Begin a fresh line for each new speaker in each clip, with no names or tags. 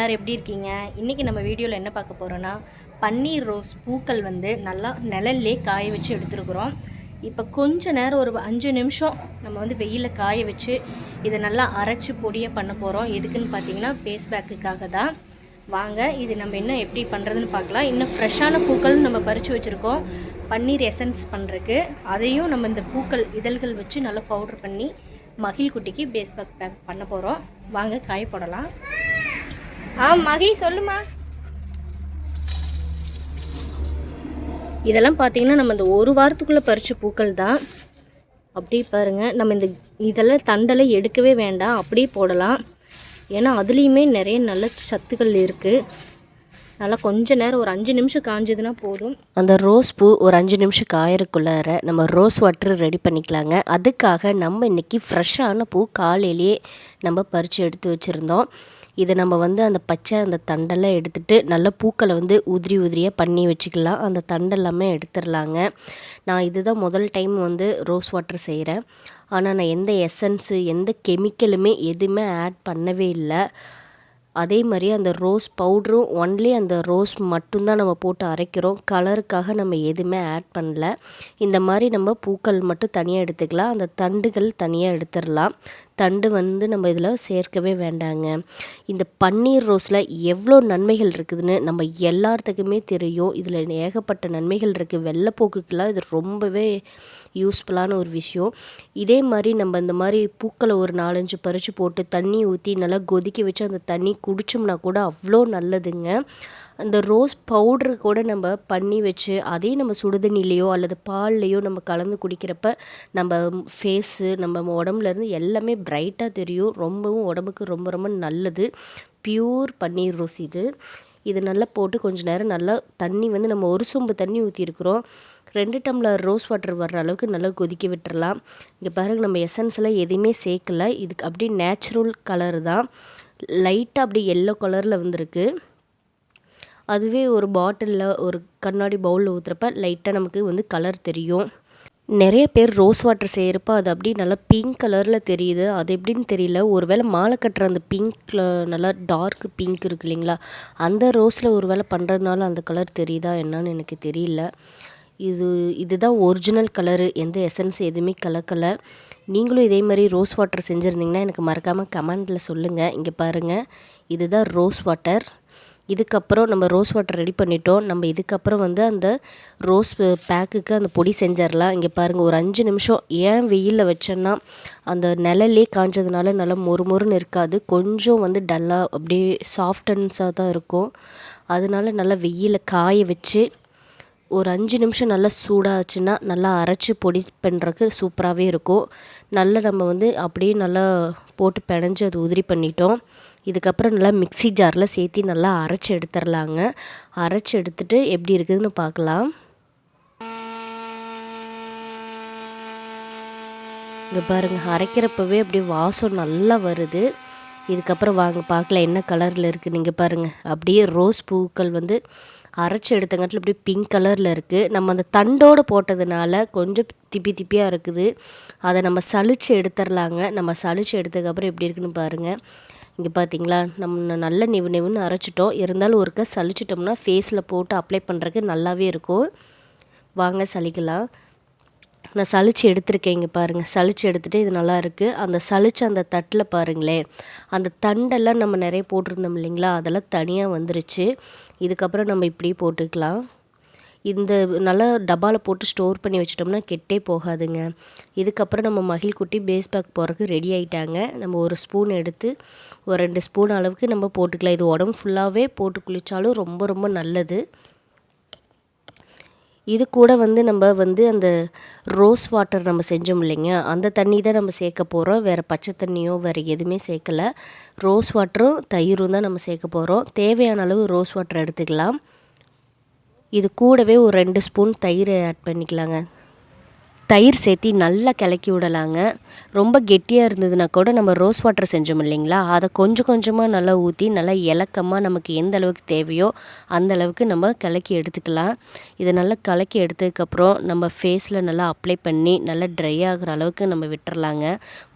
எல்லோரும் எப்படி இருக்கீங்க? இன்றைக்கி நம்ம வீடியோவில் என்ன பார்க்க போகிறோன்னா, பன்னீர் ரோஸ் பூக்கள் வந்து நல்லா நிழல்லே காய வச்சு எடுத்துருக்குறோம். இப்போ கொஞ்ச நேரம் ஒரு 5 நிமிஷம் நம்ம வந்து வெயிலில் காய வச்சு இதை நல்லா அரைச்சி பொடியாக பண்ண போகிறோம். எதுக்குன்னு பார்த்தீங்கன்னா ஃபேஸ் பேக்குக்காக தான். வாங்க இது நம்ம என்ன எப்படி பண்ணுறதுன்னு பார்க்கலாம். இன்னும் ஃப்ரெஷ்ஷான பூக்கள் நம்ம பறித்து வச்சுருக்கோம் பன்னீர் எசன்ஸ் பண்ணுறதுக்கு. அதையும் நம்ம இந்த பூக்கள் இதழ்கள் வச்சு நல்லா பவுட்ரு பண்ணி மகிழ் குட்டிக்கு பேஸ் பேக் பண்ண போகிறோம். வாங்க காய போடலாம். மகி சொல்லுமா. இதெல்லாம் பார்த்தீங்கன்னா நம்ம இந்த ஒரு வாரத்துக்குள்ளே பறித்த பூக்கள் தான். அப்படியே பாருங்கள், நம்ம இதெல்லாம் தண்டெல்லாம் எடுக்கவே வேண்டாம், அப்படியே போடலாம். ஏன்னா அதுலேயுமே நிறைய நல்ல சத்துக்கள் இருக்குது. நல்லா கொஞ்ச நேரம் ஒரு 5 நிமிஷம் காஞ்சதுன்னா போதும்.
அந்த ரோஸ் பூ ஒரு 5 நிமிஷம் காயறக்குள்ளார நம்ம ரோஸ் வாட்டர் ரெடி பண்ணிக்கலாங்க. அதுக்காக நம்ம இன்றைக்கி ஃப்ரெஷ்ஷான பூ காலையிலேயே நம்ம பறித்து எடுத்து வச்சுருந்தோம். இதை நம்ம வந்து அந்த பச்சை அந்த தண்டெல்லாம் எடுத்துகிட்டு நல்ல பூக்களை வந்து உதிரியாக பண்ணி வச்சுக்கலாம். அந்த தண்டெல்லாமே எடுத்துடலாங்க. நான் இதுதான் முதல் டைம் வந்து ரோஸ் வாட்டர் செய்கிறேன். ஆனால் நான் எந்த எசன்ஸு எந்த கெமிக்கலுமே எதுவுமே ஆட் பண்ணவே இல்லை. அதே மாதிரி அந்த ரோஸ் பவுட்ரும் ஒன்லி அந்த ரோஸ் மட்டும்தான் நம்ம போட்டு அரைக்கிறோம். கலருக்காக நம்ம எதுவுமே ஆட் பண்ணல. இந்த மாதிரி நம்ம பூக்கள் மட்டும் தனியாக எடுத்துக்கலாம், அந்த தண்டுகள் தனியாக எடுத்துடலாம். தண்டு வந்து நம்ம இதில் சேர்க்கவே வேண்டாங்க. இந்த பன்னீர் ரோஸில் எவ்வளோ நன்மைகள் இருக்குதுன்னு நம்ம எல்லாத்துக்குமே தெரியும். இதில் ஏகப்பட்ட நன்மைகள் இருக்குது. வெள்ளைப்போக்குக்கெல்லாம் இது ரொம்பவே யூஸ்ஃபுல்லான ஒரு விஷயம். இதே மாதிரி நம்ம இந்த மாதிரி பூக்களை ஒரு 4-5 பறித்து போட்டு தண்ணி ஊற்றி நல்லா கொதிக்க வச்சு அந்த தண்ணி குடித்தோம்னா கூட அவ்வளோ நல்லதுங்க. அந்த ரோஸ் பவுட்ரு கூட நம்ம பண்ணி வச்சு அதையும் நம்ம சுடுதண்ணிலேயோ அல்லது பால்லையோ நம்ம கலந்து குடிக்கிறப்ப நம்ம ஃபேஸு நம்ம உடம்புலேருந்து எல்லாமே பிரைட்டாக தெரியும். ரொம்பவும் உடம்புக்கு ரொம்ப ரொம்ப நல்லது. பியூர் பன்னீர் ரோஸ் இது நல்லா போட்டு கொஞ்சம் நேரம் நல்லா தண்ணி வந்து நம்ம ஒரு சொம்பு தண்ணி ஊற்றிருக்கிறோம். 2 டம்ளர் ரோஸ் வாட்டர் வர்ற அளவுக்கு நல்லா கொதிக்க விட்டுறலாம். இங்கே பாருங்கள், நம்ம எசன்ஸ்லாம் எதுவுமே சேர்க்கலை. இதுக்கு அப்படியே நேச்சுரல் கலர் தான். லைட்டாக அப்படியே எல்லோ கலரில் வந்திருக்கு. அதுவே ஒரு பாட்டிலில் ஒரு கண்ணாடி பவுலில் ஊற்றுறப்ப லைட்டாக நமக்கு வந்து கலர் தெரியும். நிறைய பேர் ரோஸ் வாட்டர் செய்கிறப்ப அது அப்படியே நல்லா பிங்க் கலரில் தெரியுது. அது எப்படின்னு தெரியல. ஒரு வேளை மாலை கட்டுற அந்த பிங்க்கில் நல்லா டார்க் பிங்க் இருக்குது இல்லைங்களா, அந்த ரோஸில் ஒரு வேளை பண்ணுறதுனால அந்த கலர் தெரியுதா என்னன்னு எனக்கு தெரியல. இதுதான் ஒரிஜினல் கலரு. எந்த எசன்ஸ் எதுவுமே கலக்கலை. நீங்களும் இதே மாதிரி ரோஸ் வாட்டர் செஞ்சுருந்தீங்கன்னா எனக்கு மறக்காமல் கமெண்டில் சொல்லுங்கள். இங்கே பாருங்கள், இதுதான் ரோஸ் வாட்டர். இதுக்கப்புறம் நம்ம ரோஸ் வாட்டர் ரெடி பண்ணிட்டோம். நம்ம இதுக்கப்புறம் வந்து அந்த ரோஸ் பேக்குக்கு அந்த பொடி செஞ்சிடலாம். இங்கே பாருங்கள், ஒரு 5 நிமிஷம் ஏன் வெயிலில் வச்சோன்னா அந்த நிழல்லே காஞ்சதுனால நல்லா மொறுமொறுன்னு இருக்காது. கொஞ்சம் வந்து டல்லாக அப்படியே சாஃப்டன்ஸாக தான் இருக்கும். அதனால நல்லா வெயிலில் காய வச்சு ஒரு 5 நிமிஷம் நல்லா சூடாச்சுன்னா நல்லா அரைச்சி பொடி பண்ணுறதுக்கு சூப்பராகவே இருக்கும். நல்லா நம்ம வந்து அப்படியே நல்லா போட்டு பிணைஞ்சு அது உதிரி பண்ணிட்டோம். இதுக்கப்புறம் நல்லா மிக்ஸி ஜாரில் சேர்த்து நல்லா அரைச்சி எடுத்துடலாங்க. அரைச்சி எடுத்துகிட்டு எப்படி இருக்குதுன்னு பார்க்கலாம். இங்கே பாருங்கள், அரைக்கிறப்பவே அப்படியே வாசம் நல்லா வருது. இதுக்கப்புறம் வாங்க பார்க்கலாம் என்ன கலரில் இருக்குது. நீங்கள் பாருங்கள், அப்படியே ரோஸ் பூக்கள் வந்து அரைச்சி எடுத்தங்காட்டில் அப்படியே பிங்க் கலரில் இருக்குது. நம்ம அந்த தண்டோடு போட்டதுனால கொஞ்சம் திப்பியாக இருக்குது. அதை நம்ம சலிச்சு எடுத்துடலாங்க. நம்ம சலிச்சு எடுத்ததுக்கப்புறம் எப்படி இருக்குன்னு பாருங்கள். இங்கே பார்த்தீங்களா, நம்ம நல்ல நெவுன்னு அரைச்சிட்டோம். இருந்தாலும் ஒருக்கா சலிச்சிட்டோம்னா ஃபேஸில் போட்டு அப்ளை பண்ணுறதுக்கு நல்லாவே இருக்கும். வாங்க சலிக்கலாம். நான் சலிச்சு எடுத்திருக்கேன். இங்கே பாருங்கள், சலிச்சு எடுத்துகிட்டு இது நல்லா இருக்குது. அந்த சலிச்சு அந்த தட்டில் பாருங்களேன், அந்த தண்டெல்லாம் நம்ம நிறைய போட்டிருந்தோம் இல்லைங்களா, அதெல்லாம் தனியாக வந்துருச்சு. இதுக்கப்புறம் நம்ம இப்படியே போட்டுக்கலாம். இந்த நல்லா டப்பாவில் போட்டு ஸ்டோர் பண்ணி வச்சிட்டோம்னா கெட்டே போகாதுங்க. இதுக்கப்புறம் நம்ம மகிழ் குட்டி பேஸ் பேக் போகிறதுக்கு ரெடி ஆகிட்டாங்க. நம்ம ஒரு ஸ்பூன் எடுத்து ஒரு 2 ஸ்பூன் அளவுக்கு நம்ம போட்டுக்கலாம். இது உடம்பு ஃபுல்லாகவே போட்டு குளித்தாலும் ரொம்ப ரொம்ப நல்லது. இது கூட வந்து நம்ம வந்து அந்த ரோஸ் வாட்டர் நம்ம செஞ்சோம் இல்லைங்க, அந்த தண்ணி தான் நம்ம சேர்க்க போகிறோம். வேறு பச்சை தண்ணியோ வேறு எதுவுமே சேர்க்கலை. ரோஸ் வாட்டரும் தயிரும் தான் நம்ம சேர்க்க போகிறோம். தேவையான அளவு ரோஸ் வாட்டர் எடுத்துக்கலாம். இது கூடவே ஒரு 2 ஸ்பூன் தயிர் ஆட் பண்ணிக்கலாங்க. தயிர் சேர்த்தி நல்லா கிளக்கி விடலாங்க. ரொம்ப கெட்டியாக இருந்ததுன்னா கூட நம்ம ரோஸ் வாட்டர் செஞ்சோம் இல்லைங்களா, அதை கொஞ்சம் கொஞ்சமாக நல்லா ஊற்றி நல்லா இலக்கமாக நமக்கு எந்த அளவுக்கு தேவையோ அந்த அளவுக்கு நம்ம கலக்கி எடுத்துக்கலாம். இதை நல்லா கலக்கி எடுத்ததுக்கப்புறம் நம்ம ஃபேஸில் நல்லா அப்ளை பண்ணி நல்லா ட்ரை ஆகிற அளவுக்கு நம்ம விட்டுறலாங்க.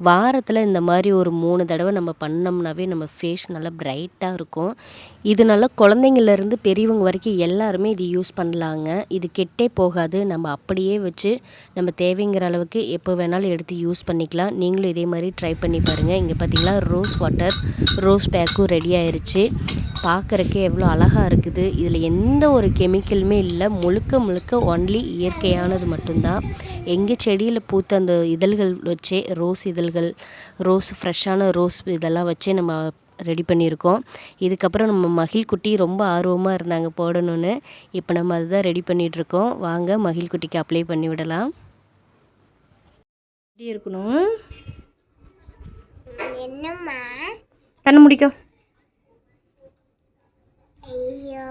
வாரத்தில் இந்த மாதிரி ஒரு 3 தடவை நம்ம பண்ணோம்னாவே நம்ம ஃபேஸ் நல்லா பிரைட்டாக இருக்கும். இது நல்லா குழந்தைங்கள்லேருந்து பெரியவங்க வரைக்கும் எல்லாருமே இது யூஸ் பண்ணலாங்க. இது கெட்டே போகாது. நம்ம அப்படியே வச்சு நம்ம தேவைங்கிற அளவுக்கு எப்போ வேணாலும் எடுத்து யூஸ் பண்ணிக்கலாம். நீங்களும் இதே மாதிரி ட்ரை பண்ணி பாருங்கள். இங்கே பார்த்தீங்களா ரோஸ் வாட்டர், ரோஸ் பேக்கும் ரெடி ஆயிருச்சு. பார்க்குறக்கே எவ்வளோ அழகாக இருக்குது. இதில் எந்த ஒரு கெமிக்கலுமே இல்லை. முழுக்க முழுக்க ஒன்லி இயற்கையானது மட்டும்தான். எங்கள் செடியில் பூத்த அந்த இதழ்கள் வச்சே, ரோஸ் இதழ்கள், ரோஸ் ஃப்ரெஷ்ஷான ரோஸ் இதெல்லாம் வச்சே நம்ம ரெடி பண்ணியிருக்கோம். இதுக்கப்புறம் நம்ம மகிழ் குட்டி ரொம்ப ஆர்வமாக இருந்தாங்க போடணும்னு. இப்போ நம்ம அதுதான் ரெடி பண்ணிகிட்ருக்கோம். வாங்க மகிழ் குட்டிக்கு அப்ளை பண்ணி விடலாம்.
எப்படி இருக்கணும்?
என்னம்மா?
கண்ணு முடிக்கும்.
ஐயோ,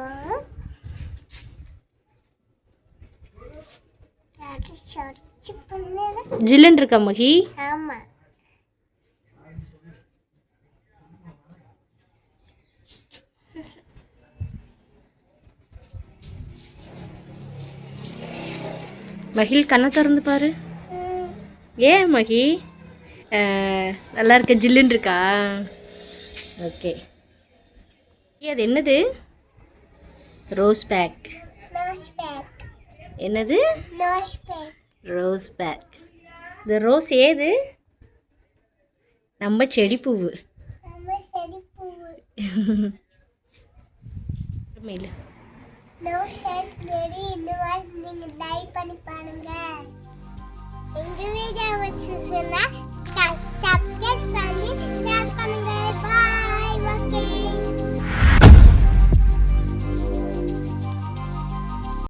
ஜில்லுன்னு இருக்கா மகி?
ஆமா.
மகிழ் கண்ணை திறந்து பாரு. ஏன் மகி? நல்லா இருக்க, ஜில்லுன்னு இருக்கா? ஓகே. அது என்னது? Rose pack.
Nose pack.
என்னது?
Nose pack.
Rose pack. இந்த ரோஸ் ஏது? நம்ம செடி பூவு.
நம்ம செடி பூவு.
மேல
நோஸ் பேக் ரெடி. இந்த மாதிரி நீங்க ட்ரை பண்ணி பாருங்க. எங்க வீடியோ வச்சுச்சுன்னா